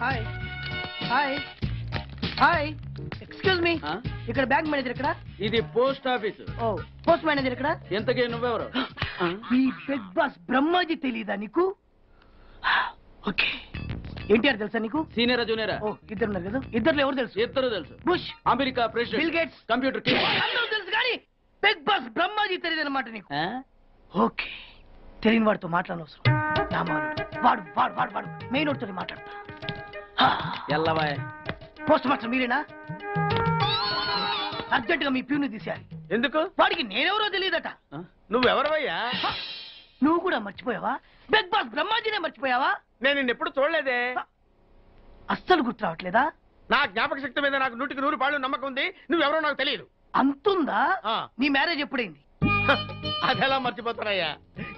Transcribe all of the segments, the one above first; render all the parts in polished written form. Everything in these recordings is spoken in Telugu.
Hi hi hi excuse me, ఇక్కడ బ్యాంక్ మేనేజర్ ఇక్కడ. ఇది పోస్ట్ ఆఫీస్. ఓ పోస్ట్ మేనేజర్ ఇక్కడ. ఎంతకీ నువ్వెవరు? ఈ బిగ్ బాస్ బ్రహ్మాజీ తెలీదా నీకు? ఓకే, ఎన్టీఆర్ తెలుసా నీకు? సీనియరా జూనియరా? ఓ ఇద్దరు ఉన్నారు కదా, ఇద్దరు ఎవరు తెలుసు? ఇద్దరు తెలుసు. Bush, America president, bill gates, computer king అందరూ తెలుసు. కానీ బిగ్ బాస్ బ్రహ్మాజీ తెలియదు అనమాట నీకు. ఓకే, తెలియని వాడితో మాట్లాడనవసరం. నా మానుడు వాడు వాడు వాడు వాడు మెయిన్ వాడితో మాట్లాడతా. ఎల్లవాయ్. పోస్ట్ మాస్టర్ మీరేనా? అర్జెంట్ గా మీ ప్యూని తీసేయాలి. ఎందుకు? వాడికి నేనెవరో తెలియదట. నువ్వెవరవయ్యా? నువ్వు కూడా మర్చిపోయావా? బిగ్ బాస్ బ్రహ్మాజీనే మర్చిపోయావా? నేను నిన్నెప్పుడు చూడలేదే. అస్సలు గుర్తు రావట్లేదా? నా జ్ఞాపక శక్తి మీద నాకు 100కి 100 నమ్మకం ఉంది. నువ్వెవరో నాకు తెలియదు. అంతుందా? నీ మ్యారేజ్ ఎప్పుడైంది? అదెలా మర్చిపోతానయ్యా?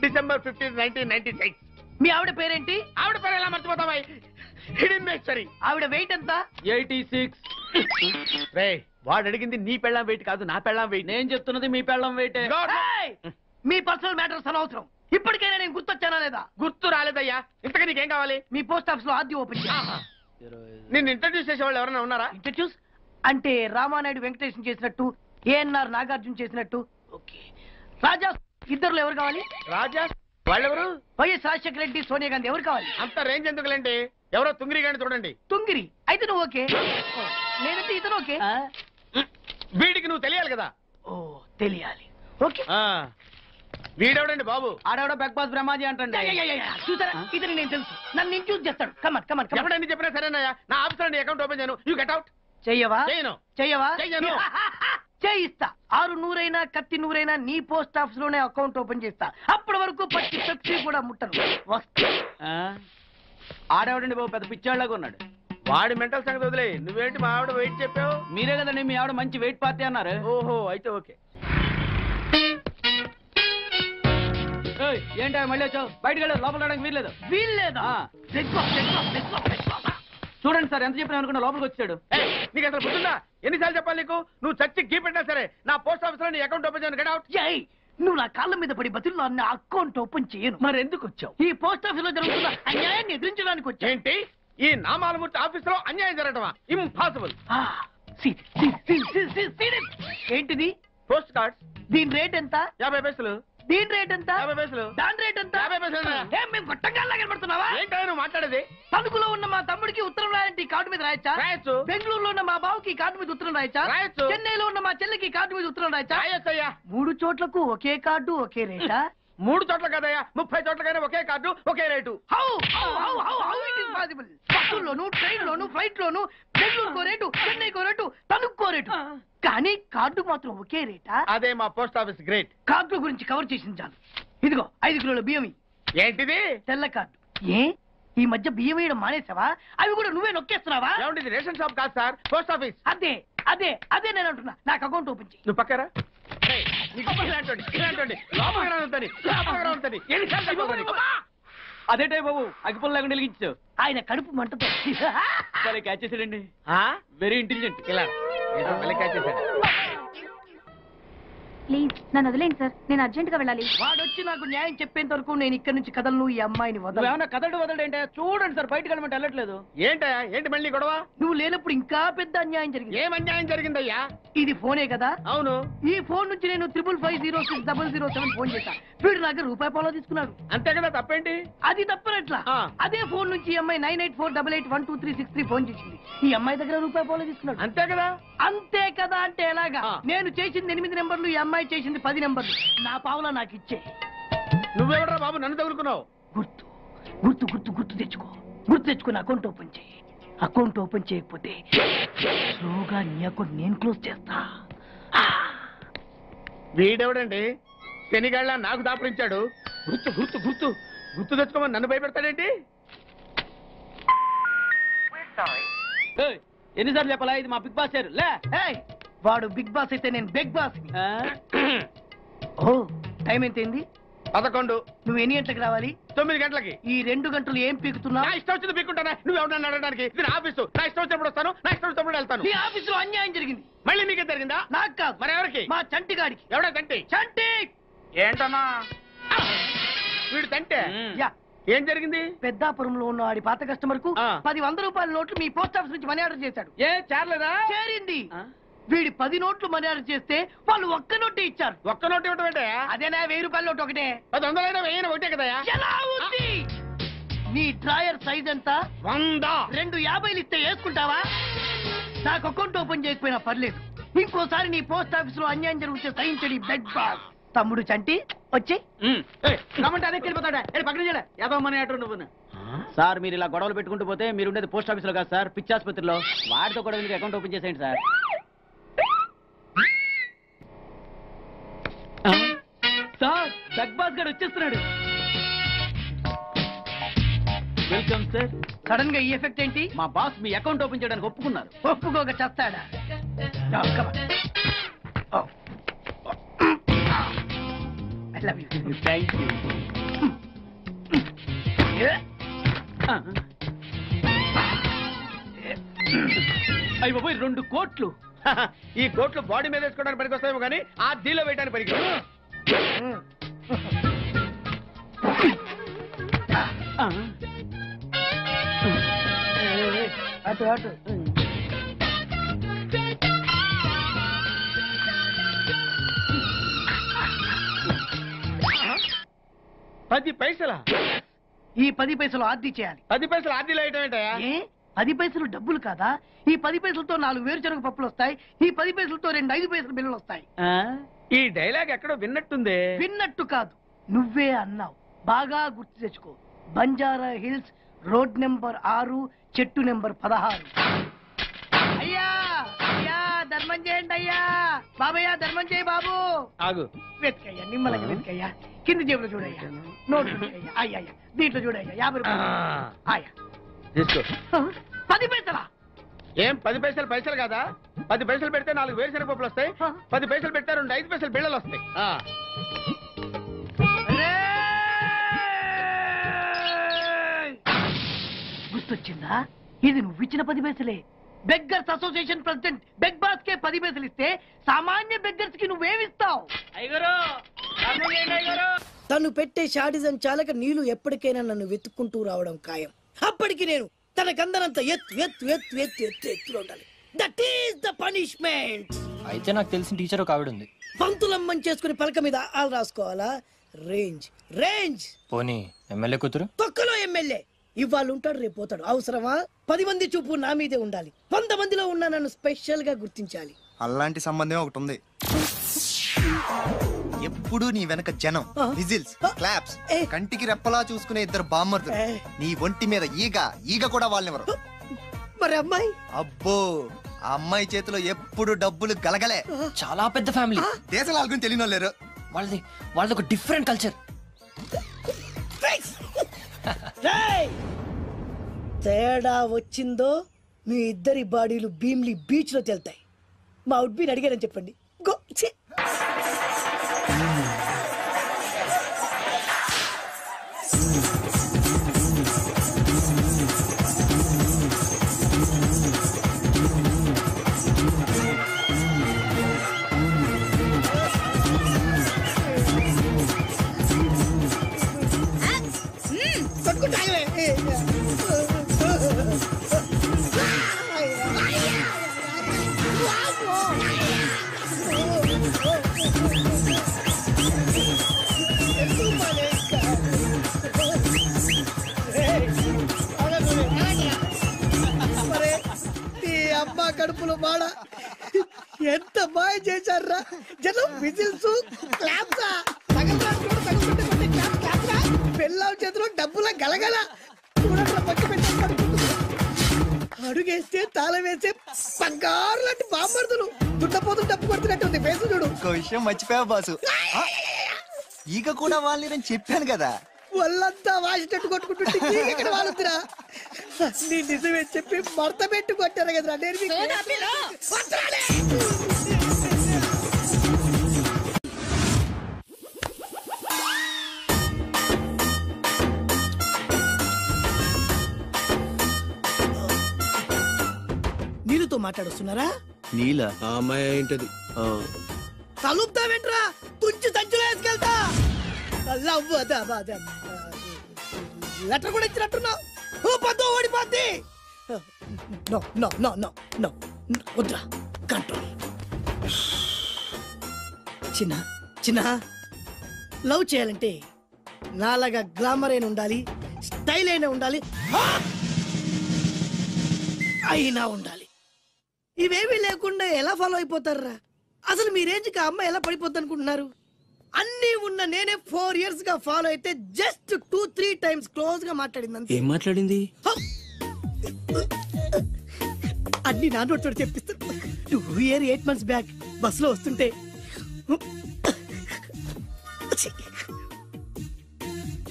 December 15, 1996. మీ ఆవిడ పేరేంటి? ఆవిడ పేరు ఎలా మర్చిపోతావా? హిడెన్మేశ్వరి. ఆవిడ వెయిట్ ఎంత? 86. వాడు అడిగింది నీ పెళ్ళాం వెయిట్ కాదు, నా పెళ్ళాం వెయిట్. నేను చెప్తున్నది మీ పెళ్ళం వెయిటే. మీ పర్సనల్ మ్యాటర్స్ అనవసరం. ఇప్పటికైనా నేను గుర్తొచ్చానా లేదా? గుర్తు రాలేదయ్యా. ఇంతగా నీకేం కావాలి? మీ పోస్ట్ ఆఫీస్ లో ఆద్యం ఓపెన్ చేయాలి. నిన్ను ఇంట్రడ్యూస్ చేసే వాళ్ళు ఎవరైనా ఉన్నారా? ఇంట్రడ్యూస్ అంటే రామానాయుడు వెంకటేశం చేసినట్టు, ఏఎన్ఆర్ నాగార్జున చేసినట్టు. ఓకే, రాజా ఇద్దరులో ఎవరు కావాలి? రాజా వాళ్ళెవరు? వైఎస్ రాజశేఖర రెడ్డి, సోనియా గాంధీ ఎవరు కావాలి? అంత రేంజ్ ఎందుకులేండి, ఎవరో తుంగిరి గాని చూడండి. తుంగిరి అయితే నువ్వు ఓకే, నేనంటే ఇతను ఓకే. వీడికి నువ్వు తెలియాలి కదా. ఓ తెలియాలి. ఓకే, వీడెవడండి బాబు? ఆడవిడ బిగ్ బాస్ బ్రహ్మాజీ అంటండి. చూసారా, ఇతను నేను తెలుసు. నన్ను ఇంట్రడ్యూస్ చేస్తాడు. Come on come on come on. ఎవడని చెప్పినా సరేనయ్యా. నా ఆఫీస్ అకౌంట్ ఓపెన్ చేయను. You get out. చెయ్యవా? చేయను. చెయ్యవా? చెయ్యను. చేయిస్తా. 600 కత్తి 100 నీ పోస్ట్ ఆఫీస్ లోనే అకౌంట్ ఓపెన్ చేస్తా. అప్పటి వరకు పచ్చి పెప్సీ కూడా ముట్టను. వస్తా. ఆడవిడండి బాబు, పెద్ద పిచ్చాళ్ళగా ఉన్నాడు. వాడి మెంటల్ సంగతి వదిలే. నువ్వేంటి మా ఆవిడ వెయిట్ చెప్పావు? మీరే కదండి మీ ఆవిడ మంచి వెయిట్ పార్టీ అన్నారు. ఓహో, అయితే ఓకే. ఏంటి మళ్ళీ వచ్చావు? బయటకు వెళ్ళదు, లోపల రావడానికి వీల్లేదు. వీల్లేదా? చూడండి సార్, ఎంత చెప్పినా అనుకున్నా లోపలికి వచ్చాడు. నీకు అసలు గుర్తుందా? ఎన్నిసార్లు చెప్పాలి నీకు? నువ్వు చచ్చి గీ పెట్టినా సరే నా పోస్ట్ ఆఫీస్ లో నీ అకౌంట్ ఓపెన్ చేయను. Get out. నువ్వు నా కాళ్ళ మీద పడి బతుల్లో నా అకౌంట్ ఓపెన్ చేయను. మరి ఎందుకు వచ్చావు? ఈ పోస్ట్ ఆఫీస్ లో జరుగుతున్న అన్యాయాన్ని ఎదిరించడానికి వచ్చా. ఏంటి? ఈ నామాలమూర్తి ఆఫీస్ లో అన్యాయం జరగటమా? ఇంపాసిబుల్. ఏంటిది? Post cards. దీని రేట్ ఎంత? 50 పైసలు. దీని రేట్ ఎంత? 50 పైసలు. దాని రేట్ ఎంత? 50 పైసలు. మేము గొట్టంగా కనబడుతున్నావా? ఏంటో నువ్వు మాట్లాడేది? తణుకులో ఉన్న మా తమ్ముడికి ఉత్తరం రాయంటే కార్డు మీద రాయచ్చా? రాయొచ్చు. బెంగళూరులో ఉన్న మా బావుకి కార్డు మీద ఉత్తరం రాయచ్చా? రాయొచ్చు. చెన్నైలో ఉన్న మా చెల్లికి కార్డు మీద ఉత్తరం రాయచ్చా? రాయొచ్చయ్యా. 3 చోట్లకు ఒకే కార్డు ఒకే రేటా? 3 చోట్ల కదయ్యా, 30 చోట్లకైనా ఒకే కార్డు ఒకే రేటు. బస్సుల్లోను, ట్రైన్ లోను, ఫ్లైట్ లోను బెంగళూరుకో రేటు, చెన్నైకో రేటు, తణుక్కో రేటు. కానీ కార్డు మాత్రం ఒకే రేటా? అదే మా పోస్ట్ ఆఫీస్ గ్రేట్. కార్డు గురించి కవర్ చేసింది చాలు. ఇదిగో 5 కిలోల బియ్యం. ఏంటిది? తెల్ల కార్డు. ఏ ఈ మధ్య బియ్యం వేయడం మానేసావా? అవి కూడా నువ్వే నొక్కేస్తున్నావా? ఏమండి, ఇది రేషన్ షాప్ కాదు సార్, పోస్ట్ ఆఫీస్. అదే అదే అదే నేను అంటున్నా. నాకు అకౌంట్ ఓపెన్ చేయి. నువ్వు పక్కరా. అదేటే బాబు, అగ్గిపుల్ల లేకుండా వెలిగించావు. ఆయన కడుపు మంటతో క్యాచ్ చేసాడండి. Very intelligent. ఇలా క్యాచ్ చేశాడు. ప్లీజ్ నన్ను వదిలేండి సార్, నేను అర్జెంట్ గా వెళ్ళాలి. వాడొచ్చి నాకు న్యాయం చెప్పేంత వరకు నేను ఇక్కడ నుంచి కదలను. ఈ అమ్మాయిని వదలు. ఏమన్నా వదలంటే చూడండి సార్, బయటకు వెళ్ళమంటే వెళ్ళట్లేదు. ఏంటయ్యా, ఏంటి మళ్ళీ గొడవ? నువ్వు లేనప్పుడు ఇంకా పెద్ద అన్యాయం జరిగింది. ఏం అన్యాయం జరిగిందయ్యా? ఇది ఫోనే కదా? అవును. ఈ ఫోన్ నుంచి నేను 555060007 ఫోన్ చేశా. వీడు నాకు ₹1 తీసుకున్నాడు. అంతే కదా, తప్పేంటి? అది తప్పనట్లా. అదే ఫోన్ నుంచి ఈ అమ్మాయి 984888123363 ఫోన్ చేసింది. ఈ అమ్మాయి దగ్గర ₹1 తీసుకున్నాడు. అంతే కదా? అంతే కదా అంటే ఎలాగా? నేను చేసింది 8 నెంబర్లు, ఈ అమ్మాయి చేసింది 10 నెంబర్లు. నా పావులా నాకు ఇచ్చే. నువ్వెవడరా బాబు నన్ను తగులుకున్నావు? గుర్తు గుర్తు గుర్తు గుర్తు తెచ్చుకో. గుర్తు తెచ్చుకుని అకౌంట్ ఓపెన్ చేయి. అకౌంట్ ఓపెన్ చేయకపోతే స్లోగా నీ అకౌంట్ నేను క్లోజ్ చేస్తా. వీడెవడండి శనిగాళ్ళ నాకు దాపురించాడు? గుర్తు గుర్తు గుర్తు గుర్తు తెచ్చుకోమని నన్ను భయపెడతాడేంటి? ఎన్నిసార్లు చెప్పాలా, ఇది మా బిగ్ బాస్ సార్. లే వాడు బిగ్ బాస్ అయితే నేను బిగ్ బాస్. ఓ టైం ఎంతైంది? 11. నువ్వు ఎన్ని గంటలకు రావాలి? 9 గంటలకి. ఈ 2 గంటలు ఏం పీకుతున్నావు? నా ఇష్టం వచ్చింది పీక్కుంటానా? నువ్వు ఎవరన్నా అడగడానికి? ఇది నా ఆఫీసు. నా ఇష్టం వచ్చినప్పుడు వస్తాను, నా ఇష్టం వచ్చినప్పుడు వెళ్తాను. నీ ఆఫీసులో అన్యాయం జరిగింది. మళ్ళీ నీకే జరిగిందా? నాకు కాదు. మరి ఎవరికి? మా చంటి గాడికి. ఎవడా తంటి? చంటి ఏంటన్నా వీడు తంటే? యా ఏం జరిగింది? పెద్దాపురంలో ఉన్న వాడి పాత కస్టమర్ కు ఆ. 100 రూపాయల నోట్లు మీ పోస్ట్ ఆఫీస్ నుంచి మనీ ఆర్డర్ చేశాడు. ఏ చేరలేదా? చేరింది. వీడి 10 నోట్లు మనీ ఆర్డర్ చేస్తే వాళ్ళు ఒక్క నోటు ఇచ్చారు. ఒక్క నోటు ఇవ్వటం ఏంటే? అదేనా 1000 రూపాయల నోటు ఒకటే. 100 1000 ఒకటే కదా? ఎలా ఉంది? నీ డ్రాయర్ సైజ్ ఎంత? 100. 2 50 ఇస్తే వేసుకుంటావా? నాకు అకౌంట్ ఓపెన్ చేయకపోయినా పర్లేదు, ఇంకోసారి నీ పోస్ట్ ఆఫీస్ లో అన్యాయం జరిగితే సహించడి బెడ్ బాస్. తమ్ముడు చంటి వచ్చి రమ్మంటే అదే వెళ్ళిపోతాడా? పక్కన చేయలే యాదవ మనీ ఆర్డర్ నువ్వు. సార్ మీరు ఇలా గొడవలు పెట్టుకుంటూ పోతే మీరు ఉండేది పోస్ట్ ఆఫీస్ లో కాదు సార్, పిచ్చి ఆసుపత్రిలో. వాడితో కూడా మీకు అకౌంట్ ఓపెన్ చేసేయండి సార్. సార్ బిగ్ బాస్ గారు వచ్చేస్తున్నాడు. Welcome sir. సడన్ గా ఈ ఎఫెక్ట్ ఏంటి? మా బాస్ మీ అకౌంట్ ఓపెన్ చేయడానికి ఒప్పుకున్నారు. ఒప్పుకోక చేస్తాడా? Thank you. అయ్యి బాబోయ్ 2 కోట్లు. ఈ కోట్లు బాడీ మీద వేసుకోవడానికి పనికి వస్తాయేమో కానీ ఆ దీలో వేయడానికి పనికి రావు. అటు అటు. పది పైసలా? ఈ 10 పైసలు ఆర్డీ చేయాలి. 10 పైసలు ఆర్డీలో వేయటం ఏంటయా? ఏ 10 పైసలు డబ్బులు కాదా? ఈ 10 పైసలతో 4 వేరుశనగ పప్పులు వస్తాయి. ఈ 10 పైసలతో 2 5 పైసలు బిల్లులు వస్తాయి. ఈ డైలాగ్ ఎక్కడో విన్నట్టుంది. విన్నట్టు కాదు, నువ్వే అన్నావు. బాగా గుర్తు తెచ్చుకో. బంజారా హిల్స్, రోడ్ నెంబర్ 6, చెట్టు నెంబర్ 16. అయ్యా అయ్యా ధర్మం చేయండి అయ్యా. బాబయ్యా ధర్మం చేయి బాబు. ఆగు. వెతికయ్యా, నిమ్మలంగా వెతికయ్యా. కింది జేబులో చూడయ్యా, నోట్లు చూడయ్యా. అయ్యా దీంట్లో చూడయ్యా, 50 రూపాయలు. అయ్యా తీసుకో. 10 పైసలా? ఏం 10 పైసలు పైసలు కాదా? 10 పైసలు పెడితే 4 వేరుశనగ పప్పులు వస్తాయి. 10 పైసలు పెడితే 2 5 పైసలు బిళ్ళలు వస్తాయి. గుర్తొచ్చిందా? ఇది నువ్వు ఇచ్చిన 10 పైసలే. Beggars association president big boss కే 10 పైసలు ఇస్తే సామాన్య బెగ్గర్స్ కి నువ్వేమిస్తావు? తను పెట్టే షాడిజం చాలక నీళ్లు ఎప్పటికైనా నన్ను వెతుక్కుంటూ రావడం ఖాయం. అప్పటికి నేను తనకందనంత ఎత్తు ఎత్తు ఎత్తు ఎత్తు ఎత్తు ఎత్తులో ఉండాలి. That is the punishment. అయితే నాకు తెలిసిన టీచర్ ఒక ఆవిడ ఉంది. పంతులమ్మం చేసుకుని పలక మీద ఆలు రాసుకోవాలా? Range range. పోనీ ఎమ్మెల్యే కూతురు? తొక్కలో ఎమ్మెల్యే. ఇవాళ ఉంటాడు, రేపు పోతాడు. అవసరమా? 10 మంది చూపు నా మీదే ఉండాలి. 100 మందిలో ఉన్న నన్ను స్పెషల్ గా గుర్తించాలి. అలాంటి సంబంధం ఒకటి ఉంది. ఎప్పుడు నీ వెనక జనం, విజిల్స్, క్లాప్స్, కంటికి రెప్పలా చూసుకునే 2 బామ్మర్దులు. నీ ఒంటి మీద ఈగ కూడా వాళ్ళెవరు. మరి అమ్మాయి? అబ్బో, ఆ అమ్మాయి చేతిలో ఎప్పుడు డబ్బులు గలగలే. చాలా పెద్ద ఫ్యామిలీ. దేశాల వాళ్ళని తెలియని వాళ్ళు లేరు. వాళ్ళది ఒక డిఫరెంట్ కల్చర్. తేడా వచ్చిందో మీ ఇద్దరి బాడీలు భీమ్లీ బీచ్ లో తేలుతాయి. మా ఉడ్బీని అడిగారని చెప్పండి. గో. కడుపులో బాడ ఎంత బాగా చేశారా జనం. విజిల్స్, క్లాప్స్, పెళ్ళాం చేతిలో డబ్బుల గలగల. అడుగేస్తే తాళం వేస్తే బంగారు లాంటి బాంబర్దులు. దుడ్డపోతులు డబ్బు కొడుతున్నట్టు ఉంది ఫేసు చూడు. ఇంకో విషయం మర్చిపోయావు బాసు, ఈగ కూడా వాళ్ళని చెప్పాను కదా. వాళ్ళంతా వాసినట్టు కొట్టుకుంటుంటే ఇక్కడ వాళ్ళురా. నీ నిజమే చెప్పి మడత పెట్టి కొట్టారు కదరా. నీళ్ళతో మాట్లాడుస్తున్నారా? నీలా? అమ్మాయి ఏంటది? తలుపుతావేంట్రా? తుంచి సంచులో వేసుకెళ్తా. లెటర్ కూడా ఇచ్చినట్టున్నావు. ఓ పద్దు ఓడిపోద్ది. No no no no no వద్దురా, కంట్రోల్. చిన్న చిన్న లవ్ చేయాలంటే నాలాగా గ్లామర్ అయినా ఉండాలి, స్టైల్ అయినా ఉండాలి, అయినా ఉండాలి. ఇవేమీ లేకుండా ఎలా ఫాలో అయిపోతారా? అసలు మీ రేంజ్కి ఆ అమ్మాయి ఎలా పడిపోద్ది అనుకుంటున్నారు? అన్నీ ఉన్న నేనే 4 years గా ఫాలో అయితే జస్ట్ 2-3 times క్లోజ్ గా మాట్లాడింది. ఏం మాట్లాడింది? అన్ని నా నోట్ చెప్పిస్తాను. 8 months బ్యాక్ బస్ లో వస్తుంటే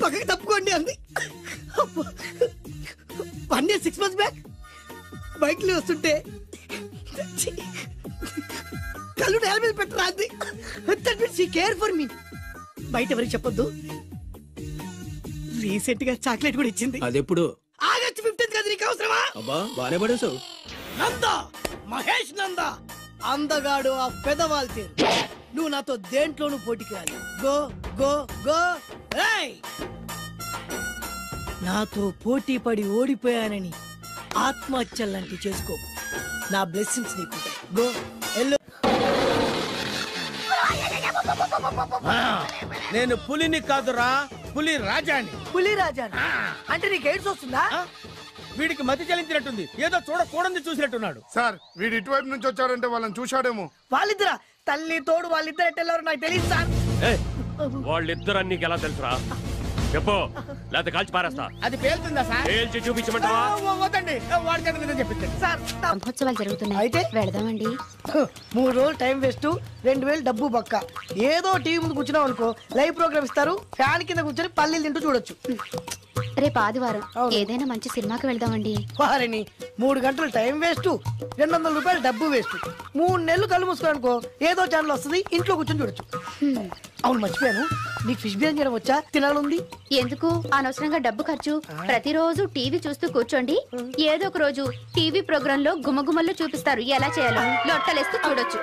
పక్కకి తప్పుకోండి అంది. 1 year 6 months బ్యాక్ బైక్ లో వస్తుంటే కళ్ళు నేల మీద పెట్టరా అంది. Care for me. బయట ఎవరికి చెప్పొద్దు. రీసెంట్ గా చాక్లెట్ కూడా ఇచ్చింది. అదెప్పుడు? ఆగస్ట్ 15th కదా. నీకు అవసరమా? అబ్బా బానే పడేసావు. నందా, మహేష్ నందా, అందగాడు ఆ పెదవాల్ తీరు. నువ్వు నాతో దేంట్లోనూ పోటీకి రాలి. Go go go. ఏయ్, నాతో పోటీ పడి ఓడిపోయానని ఆత్మహత్యలాంటి చేసుకో. నా బ్లెస్సింగ్స్ నీకుంటాయి. Go yellow. నేను పులిని కాదురా, పులి రాజాని. పులి రాజా అంటే నీకు ఎయిడ్స్ వస్తుందా? వీడికి మతి చలించినట్టుంది, ఏదో చూడకూడదు చూసినట్టున్నాడు. సార్ వీడు ఇటువైపు నుంచి వచ్చాడంటే వాళ్ళని చూశాడేమో. వాళ్ళిద్దరా? తల్లి తోడు వాళ్ళిద్దరు ఎట్టెళ్ళారు నాకు తెలియదు సార్. వాళ్ళిద్దరు నీకు ఎలా తెలుసురా? చెప్పు, లేకపోతే కాల్చి పారేస్తా. అది పేలుతుందా సార్? పేల్చి చూపించమంటావా? వద్దండి, వాడి చేత నిజం చెప్పించండి సార్. బ్రహ్మోత్సవాలు జరుగుతున్నాయి, అయితే వెళదామండి. 3 రోజులు టైం వేస్ట్, 2000 డబ్బు బొక్క. ఏదో టీవీ ముందు కూర్చున్నావు అనుకో, లైవ్ ప్రోగ్రామ్ ఇస్తారు, ఫ్యాన్ కింద కూర్చొని పల్లీలు తింటూ చూడొచ్చు. రేపు ఆదివారం ఏదైనా మంచి సినిమాకి వెళ్దామండి. వారిని 3 గంటలు టైం వేస్ట్, 200 రూపాయలు డబ్బు వేస్ట్. 3 నెలలు కళ్ళు మూసుకో అనుకో, ఏదో ఛానల్ వస్తుంది, ఇంట్లో కూర్చొని చూడొచ్చు. అవును మర్చిపోయాను, నీకు ఫిష్ బిర్యానీ చేయడం వచ్చా? తినాలంది. ఎందుకు అనవసరంగా డబ్బు ఖర్చు? ప్రతిరోజు టీవీ చూస్తూ కూర్చోండి, ఏదో ఒక రోజు టీవీ ప్రోగ్రామ్ లో గుమగుమల్లో చూపిస్తారు ఎలా చేయాలో. లొట్టలేస్తూ చూడొచ్చు.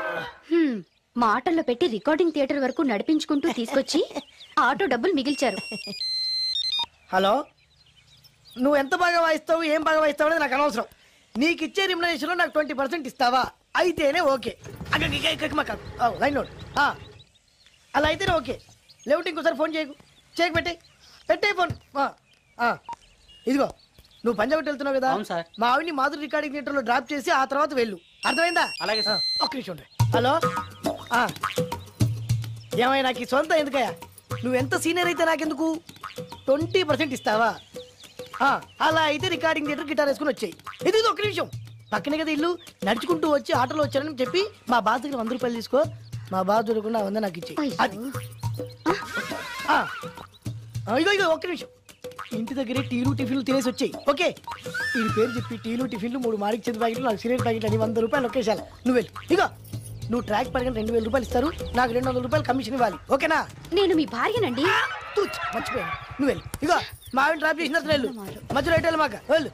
మాటల్లో పెట్టి రికార్డింగ్ థియేటర్ వరకు నడిపించుకుంటూ తీసుకొచ్చి ఆటో డబ్బులు మిగిల్చారు. హలో, నువ్వు ఎంత బాగా వాయిస్తావు, ఏం బాగా వాయిస్తావు అనేది నాకు అనవసరం. నీకు ఇచ్చే రిమ్యునరేషన్ లో నాకు 20% ఇస్తావా? అయితేనే ఓకే. Line note. అలా అయితేనే ఓకే. లేవుంటే ఇంకోసారి ఫోన్ చేయకు. పెట్టే ఫోన్. ఇదిగో, నువ్వు పంజాబ్ వెళ్తున్నావు కదా, మా ఆవిడ్ని మాధురి రికార్డింగ్ థియేటర్ లో డ్రాప్ చేసి ఆ తర్వాత వెళ్ళు. అర్థమైందా? అలాగే సార్. ఒక్క నిమిషం ఉండే. హలో, ఏమయ్య నాకు ఈ సొంత ఎందుకయ్యా? నువ్వెంత సీనియర్ అయితే నాకెందుకు? 20% ఇస్తావా? అలా అయితే రికార్డింగ్ థియేటర్ గిటార్ వేసుకుని వచ్చాయి. ఇది ఒక్క నిమిషం, పక్కనే కదా ఇల్లు. నడుచుకుంటూ వచ్చి ఆటోలో వచ్చానని చెప్పి మా బాస్ దగ్గర 100 రూపాయలు తీసుకో. మా బాస్ దొరకకుండా 100 నాకు ఇచ్చేయి. అది ఇగో ఒక్క నిమిషం. ఇంటి దగ్గరే టీలు టిఫిన్లు తినేసి వచ్చాయి. ఓకే, ఈ పేరు చెప్పి టీలు టిఫిన్లు 3 మారికి చెంది ప్యాకెట్లు, 4 సిగరెట్ ప్యాకెట్లు అని 100 రూపాయలు ఒకేసారి. నువ్వు వెళ్ళు. ఇగో, నువ్వు ట్రాక్ పడిన 2000 రూపాయలు ఇస్తారు, నాకు 200 రూపాయలు కమిషన్ ఇవ్వాలి. ఓకేనా? నేను మీ భార్యనండి. మర్చిపోయాను. నువ్వు వెళ్ళు. ఇగో, మా ఆవిడ డ్రాప్ చేసిన వెళ్ళు. మధ్యలో ఎటు మాక వెళ్ళు.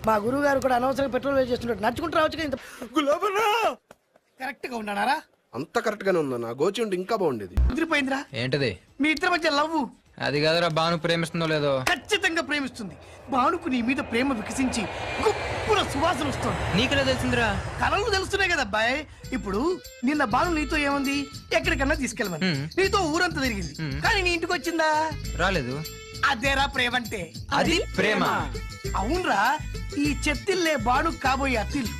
మా గురువు గారు కూడా అనవసరంగా పెట్రోల్ వేస్ట్ చేస్తుంటాడు. నడుచుకుంటూ రావచ్చు కదా. కరెక్ట్ గా ఉన్నారా? అంత కరెక్ట్ గానే ఉందా? నా గోచి ఉంటే ఇంకా బాగుండేది. కుదిరిపోయిందిరా. ఏంటది? మీ ఇద్దరి మధ్య లవ్. అది కాదురా, బాను ప్రేమిస్తుందో లేదో. ఖచ్చితంగా ప్రేమిస్తుంది. బానుకు నీ మీద ప్రేమ వికసించి గుప్పున సువాసన వస్తుంది. నీకెలా తెలిసిందిరా? కళలు తెలుస్తున్నాయి కదా అబ్బాయి. ఇప్పుడు నిన్న బాను నీతో ఏముంది, ఎక్కడికన్నా తీసుకెళ్ళమని నీతో ఊరంతా తిరిగింది, కానీ నీ ఇంటికి వచ్చిందా? రాలేదు. అదేరా ప్రేమ అంటే. అది ప్రేమ. అవునరా, ఈ చెత్తిల్లే బాను కాబోయే అత్తిల్లు.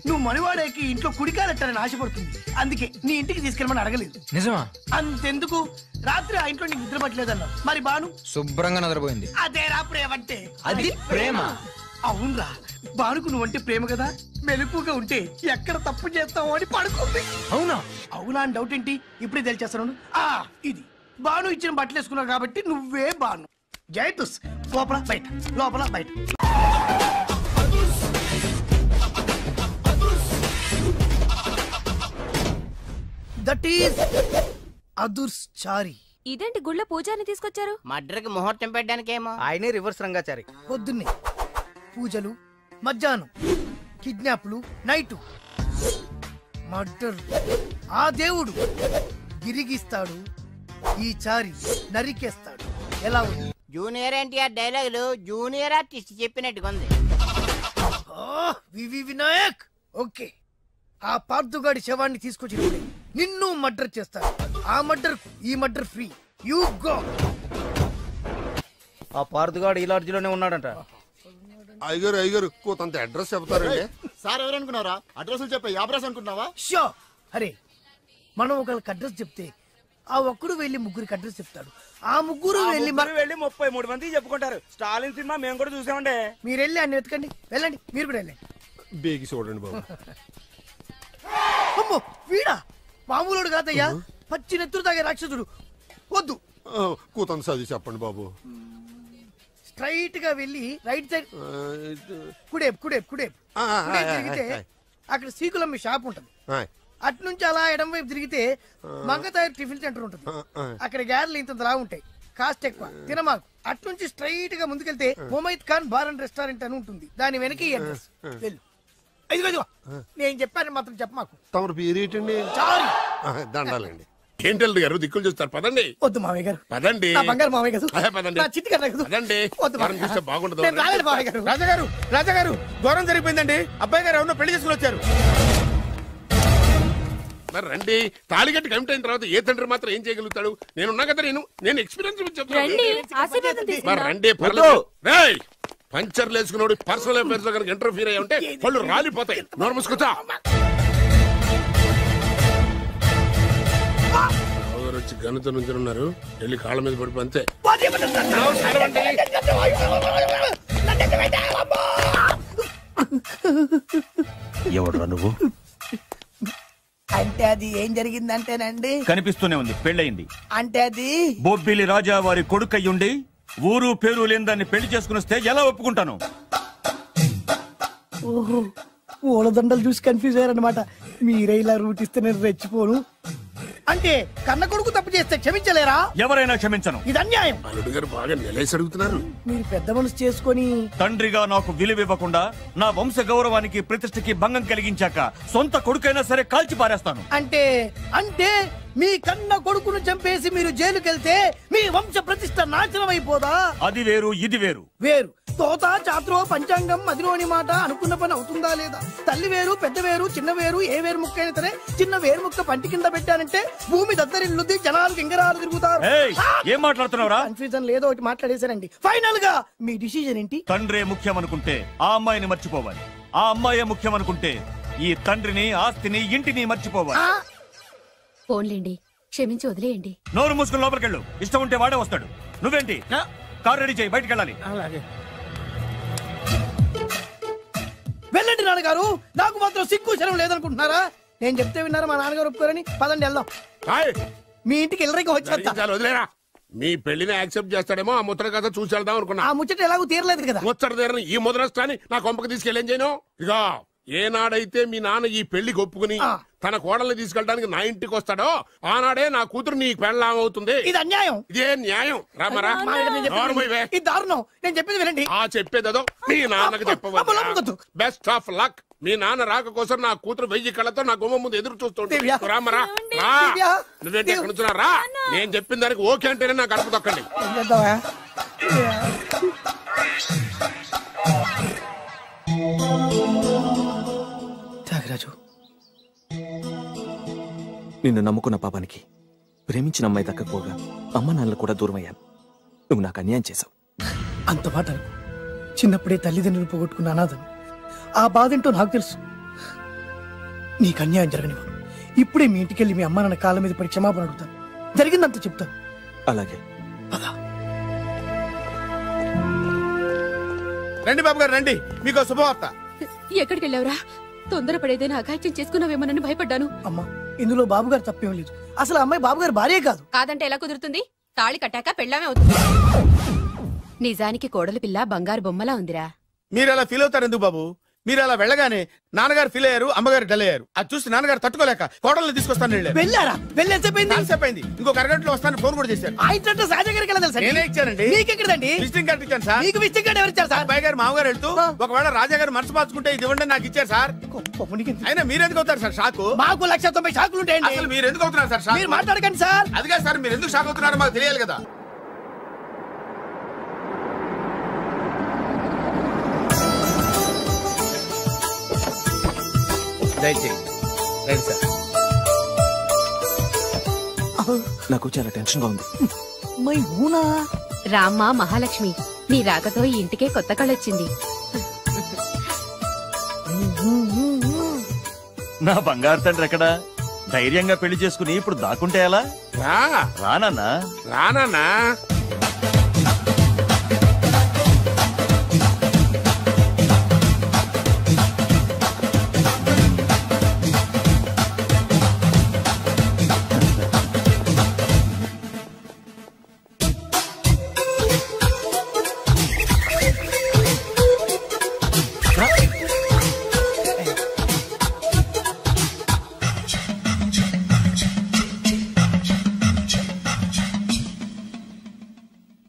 నువ్వు మనవాడేకి ఇంట్లో కుడికాలెట్టాలని ఆశపడుతుంది, అందుకే నీ ఇంటికి తీసుకెళ్ళమని అడగలేదు. నిజమా? అంతెందుకు, రాత్రి ఆ ఇంట్లో నీకు నిద్ర పట్టలేదన్నావు, మరి బాను శుభ్రంగా నిద్రపోయింది. అదేరా ప్రేమ అంటే. అది ప్రేమ. అవునరా, బానుకు నువ్వంటే ప్రేమ కదా, మెలకుగా ఉంటే ఎక్కడ తప్పు చేస్తావు అని పడుకుంది. అవునా? అవునా అని డౌట్ ఏంటి, ఇప్పుడే తెలిచేస్తాను. ఇది బాను ఇచ్చిన బట్టలు వేసుకున్నావు కాబట్టి నువ్వే బాను. జైతుస్, లోపల బయట, లోపల బయట. దట్ ఈస్ అదుర్చారి. ఇదేంటి గుళ్ళ పూజారిని తీసుకొచ్చారు? మడ్రకి ముహూర్తం పెట్టడానికేమో. ఆయనే రివర్స్ రంగాచారి. పొద్దున్నే పూజలు, మధ్యాహ్నం కిడ్నాప్లు, నైటు మర్డర్. ఆ దేవుడు గిరిగిస్తాడు, ఈ చారి నరికేస్తాడు. ఎలా ఉంది? జూనియర్ ఎన్టీఆర్ డైలాగులు జూనియర్ ఆర్టిస్ట్ చెప్పినట్టుగా ఉంది. వినాయక్ ఓకే, ఆ పార్థుగాడి శవాన్ని తీసుకొచ్చి నిన్ను మర్డర్ చేస్తారు. ఆ మర్డర్ ఈ మర్డర్ ఫ్రీ. You go. ఆ పార్థుగాడు ఈ లాడ్జిలోనే ఉన్నాడంట. అయ్యగారు అయ్యగారు కొంత అడ్రస్ చెప్తారండి. సార్ ఎవరనుకున్నారా? అడ్రస్ చెప్పే యాబ్రాస్ అనుకున్నావా? షో. అరే మనం ఒకళ్ళకి అడ్రస్ చెప్తే ఆ ఒక్కడు వెళ్ళి ముగ్గురికి అడ్రస్ చెప్తాడు. ఆ ముగ్గురు వెళ్ళి 33 మందికి చెప్పుకుంటారు. స్టాలిన్ సినిమా మేము కూడా చూసామండి. మీరు వెళ్ళి అన్ని వెతకండి. వెళ్ళండి, మీరు కూడా వెళ్ళండి. బేగి చూడండి బాబు. అమ్మో వీడా మామూలుడు కాదయ్యా, పచ్చి నెత్తురు తాగే రాక్షసుడు. వద్దు, కూతంత చదివి చెప్పండి బాబు. స్ట్రైట్ గా వెళ్ళి రైట్ సైడ్ కుడేపు కుడేపు కుడేపు తిరిగితే అక్కడ సీకులమ్మి షాప్ ఉంటది. అటు నుంచి అలా ఎడం వైపు తిరిగితే మంగతాయి టిఫిన్ సెంటర్ ఉంటుంది. అక్కడ గ్యారెలు ఇంత లా ఉంటాయి, కాస్ట్ ఎక్కువ, తినమాకు. అటు నుంచి స్ట్రైట్ గా ముందుకెళ్తే Mumaith Khan bar and restaurant అని ఉంటుంది. దాని వెనక అడ్రస్. వెళ్ళు. ఇదిగో నేను చెప్పాను మాత్రం చెప్పమాకు. తమరు పేరేటండి? సారీ. దండాలండి. ఏంటల్లుడు గారు దిక్కులు చూస్తారు, పదండి. వద్దు మామయ్య గారు. పదండి. బంగారు మామయ్య గారు. పదండి. చిట్టి గారు పదండి. బాగుండదు. రాజాగారు రాజాగారు ఘోరం జరిగిపోయిందండి. అబ్బాయి గారు ఎవరినో పెళ్లి చేసుకుని వచ్చారు. మరి రండి. తాళిగట్టి కమిట్ అయిన తర్వాత ఏ తండ్రి మాత్రం ఏం చేయగలుగుతాడు? నేనున్నా కదా, నేను ఎక్స్పీరియన్స్ చెప్తాను. మరి రండి, పర్లేదు. రేయ్ పంచర్లు వేసుకున్నాడు పర్సనల్ అఫేర్స్ లో కనుక ఇంటర్ఫీర్ అయ్యి ఉంటే పళ్ళు రాలిపోతాయి. నోరు మూసుకొచ్చా. వచ్చి గనుత నుంచి ఉన్నారు, వెళ్ళి కాళ్ళ మీద పడిపో అంతే. ఎవడురా నువ్వు? అంటే అది ఏం జరిగిందంటేనండి, కనిపిస్తూనే ఉంది, పెళ్ళయింది. అంటే అది బొబ్బిలి రాజా వారి కొడుకయ్యుండి ఊరు పేరు లేని దాన్ని పెళ్లి చేసుకుని వస్తే ఎలా ఒప్పుకుంటాను? ఓహో ఓలదండలు చూసి కన్ఫ్యూజ్ అయ్యారనమాట. మీరే ఇలా రూట్ ఇస్తే నేను రెచ్చిపోను. అంటే కన్న కొడుకు తప్పు చేస్తే క్షమించలేరా? ఎవరైనా క్షమించను. ఇది అన్యాయం. అల్లుడు గారు బాగా నిలేసి అడుగుతున్నారు. మీరు పెద్ద మనసు చేసుకొని తండ్రిగా నాకు విలువివ్వకుండా నా వంశ గౌరవానికి ప్రతిష్టకి భంగం కలిగించాక సొంత కొడుకైనా సరే కాల్చి పారేస్తాను. అంటే అంటే మీ కన్న కొడుకును చంపేసి మీరు జైలుకెళ్తే మీ వంశ ప్రతిష్ట నాశనం అయిపోదా? అది వేరు, ఇది వేరు. వేరు. తోత చాత్రో పంచాంగం మదిలోని మాట అనుకున్న పని అవుతుందా లేదా? తల్లి వేరు, పెద్ద వేరు, చిన్న వేరు, ఏ వేరు ముక్క అయినా సరే చిన్న వేరు ముక్క పంటి కింద పెట్టానంటే భూమి దద్దరిల్లుద్ది, జనాలు గింగరాలు తిరుగుతారు. ఏం మాట్లాడుతున్నావురా? కన్ఫ్యూజన్ లేదో ఒకటి మాట్లాడేశారండి. ఫైనల్ గా మీ డిసిజన్ ఏంటి? తండ్రే ముఖ్యం అనుకుంటే ఆ అమ్మాయిని మర్చిపోవాలి. ఆ అమ్మాయే ముఖ్యం అనుకుంటే ఈ తండ్రిని, ఆస్తిని, ఇంటిని మర్చిపోవాలి. ఫోన్లేండి, క్షమించి వదిలేయండి. నోరు మూసుకుని లోపలికెళ్ళు. ఇష్టం ఉంటే వాడే వస్తాడు. నువ్వేంటి కార్ రెడీ చేయి, బయటికి వెళ్ళాలి. వెళ్ళండి నాన్నగారు. నాకు మాత్రం సిగ్గు శరం లేదనుకుంటున్నారా? నేను చెప్తే విన్నారా? మా నాన్నగారు ఒప్పుకోరని. పదండి వెళ్దాం. మీ ఇంటికి వెళ్ళరికి వదిలేరా. మీ పెళ్లిని యాక్సెప్ట్ చేస్తాడేమో ఆ ముద్ర కథ చూసి వెళ్దాం అనుకున్నా. ఆ ముచ్చట ఎలాగో తీరలేదు కదా. ముచ్చట తీరని ఈ ముద్రష్టాన్ని నా కొంపకి తీసుకెళ్ళేం చేయను. ఇక ఏనాడైతే మీ నాన్న ఈ పెళ్లికి ఒప్పుకుని తన కోడల్ని తీసుకెళ్ళడానికి నా ఇంటికి వస్తాడో ఆనాడే నా కూతురు నీ పెళ్ళాం అవుతుంది. ఇది అన్యాయం. ఇదే న్యాయం. రామరా ఇది దారుణం. నేను చెప్పేది వినండి. ఆ చెప్పేదో మీ నాన్నకు చెప్పవద్దు. Best of luck. మీ నాన్న రాక కోసం నా కూతురు 1000 కళ్ళతో నా గుమ్మ ముందు ఎదురు చూస్తుంటే రామరా రా. నువ్వేంటి ఎక్కడ నుంచున్నా రా. నేను చెప్పిన దానికి ఓకే అంటేనే నాకు అడుపు తొక్కండి. త్యాగరాజు, నిన్ను నమ్ముకున్న పాపానికి ప్రేమించిన అమ్మాయి దక్కకపోగా అమ్మ నాన్నలు కూడా దూరం అయ్యాను. నువ్వు నాకు అన్యాయం చేశావు. అంత మాట చిన్నప్పుడే తల్లిదండ్రులు పోగొట్టుకున్న అనాథను. ఆ బాధ ఏంటో నాకు తెలుసు. నీకు అన్యాయం జరగనివ్వను. ఇప్పుడే మీ ఇంటికెళ్ళి మీ అమ్మ నాన్న కాళ్ళ మీద పడి క్షమాపణ అడుగుతాను. జరిగిందంత చెప్తాను. అలాగే. రండి బాబు గారు రండి, మీకు శుభవార్త. ఎక్కడికి వెళ్ళావురా? తొందరపడేదైనా అఘాయిత్యం చేసుకున్నావేమోనని భయపడ్డాను. అమ్మా ఇందులో బాబుగారు తప్పేం లేదు. అసలు అమ్మాయి బాబుగారు భార్యే కాదు. కాదంటే ఎలా కుదురుతుంది? తాళి కట్టాక పెళ్ళామే అవుతుంది. నిజానికి కోడలి పిల్ల బంగారు బొమ్మలా ఉందిరా. మీరు అలా ఫీల్ అవుతారు ఎందుకు బాబు? మీరు అలా వెళ్ళగానే నాన్నగారు ఫీల్ అయ్యారు, అమ్మగారు డల్ అయ్యారు. అది చూసి నాన్నగారు తట్టుకోలేక కోడల్ని తీసుకొస్తాను వెళ్ళారా? వెళ్ళేసేపోయింది. ఇంకొక అరగంటలో వస్తాను ఫోన్ కూడా చేశారు. నేనే ఇచ్చానండి. విజిటింగ్ కార్డు ఇచ్చాను సార్. మీకు విజిటింగ్ కార్డు ఎవరు ఇచ్చారు సార్? అబ్బాయి గారు మామగారు వెళ్తూ ఒకవేళ రాజా గారు మనసు మార్చుకుంటే ఇది ఇవ్వండి నాకు ఇచ్చారు సార్. అయినా మీరు ఎందుకు అవుతారు సార్ షాకు? మాకు 190 షాకులు ఉంటాయండి. అసలు మీరు ఎందుకు అవుతున్నారు సార్ షాక్? మీరు మాట్లాడకండి సార్. అదిగా సార్ మీరు ఎందుకు షాక్ అవుతున్నారో మాకు తెలియాలి కదా. దయచేయండి రండి సార్. నాకు చాలా టెన్షన్ గా ఉంది. మై హూనా రామ్మా మహాలక్ష్మి, నీ రాకతో ఈ ఇంటికే కొత్త కళొచ్చింది. నా బంగారు తండ్రి ఎక్కడా? ధైర్యంగా పెళ్లి చేసుకుని ఇప్పుడు దాక్కుంటే ఎలా? రానన్నా రానా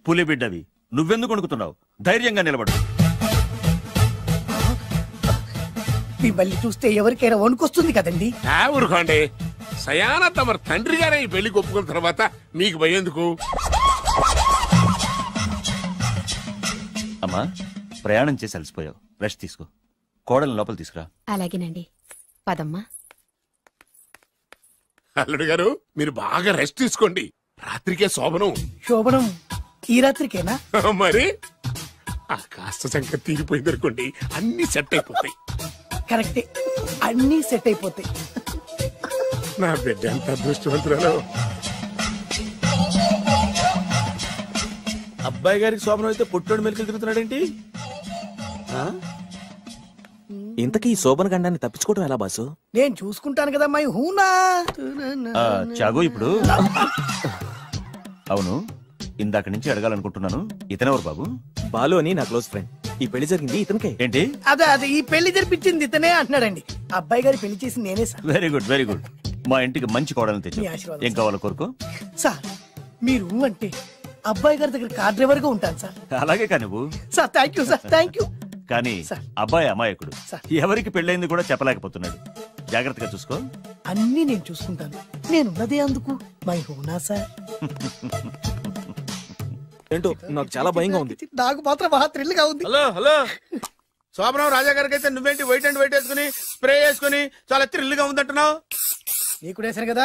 పులి బిడ్డవి, నువ్వెందుకు వణుకుతున్నావు? ధైర్యంగా నిలబడు. మిమ్మల్ని చూస్తే ఎవరికైనా వణుకొస్తుంది కదండి. ఊరుకోండి. సయాన తమ తండ్రి గారే ఈ పెళ్లి ఒప్పుకున్న తర్వాత మీకు భయందుకు? అమ్మా, ప్రయాణం చేసి అలసిపోయావు, రెస్ట్ తీసుకో. కోడలు లోపల తీసుకురా. అలాగేనండి, పదమ్మా. అల్లుడు గారు, మీరు బాగా రెస్ట్ తీసుకోండి. రాత్రికే శోభనం. శోభనం ఈ రాత్రికేనా? మరి ఆ కాస్త సంఖ్య తీరిపోయింది అనుకోండి, అన్ని సెట్ అయిపోతాయి. కరెక్టే, అన్ని సెట్ అయిపోతాయి. నా బిడ్డ ఎంత అదృష్టవంతురాలు. అబ్బాయి గారికి శోభనం అయితే పుట్టోడు మెలికలు తిరుగుతున్నాడేంటి? ఇంతకీ ఈ శోభన గండాన్ని తప్పించుకోవడం ఎలా బాసు? నేను చూసుకుంటాను కదా మై హూనా. చాగు ఇప్పుడు. అవును, ఇందాక నుంచి అడగాలనుకుంటున్నాను, ఇతనెవరు బాబు? బాలు అని నా క్లోజ్ ఫ్రెండ్. ఈ పెళ్లి జరిగింది ఇతనికే. ఏంటి? అదే ఈ పెళ్లి జరిపించింది ఇతనే అంటున్నాడండి. అబ్బాయి గారి పెళ్లి చేసి నేనే sir. Very good, very good. మా ఇంటికి మంచి కోడలను తెచ్చు. మీ ఆశీర్వాదం ఏం కావాలో కోరుకో. సార్ మీరు అంటే అబ్బాయి గారి దగ్గర కార్ డ్రైవర్ గా ఉంటాను సార్. అలాగే కానీ నువ్వు. Sir thank you sir, thank you. కానీ అబ్బాయి అమాయకుడు, ఎవరికి పెళ్ళైంది కూడా చెప్పలేకపోతున్నాడు. జాగ్రత్తగా చూసుకో. అన్ని నేను చూసుకుంటాను, నేనున్నదే అందుకు మై హూనా సార్. ఏంటో నాకు చాలా భయంగా ఉంది. నాకు మాత్రం బాగా థ్రిల్ గా ఉంది. హలో హలో, శోభనం రాజా గారికి అయితే నువ్వేంటి వైట్ అండ్ వైట్ వేసుకుని స్ప్రే వేసుకుని చాలా థ్రిల్ గా ఉందంటున్నావు? నీకు వేసాను కదా.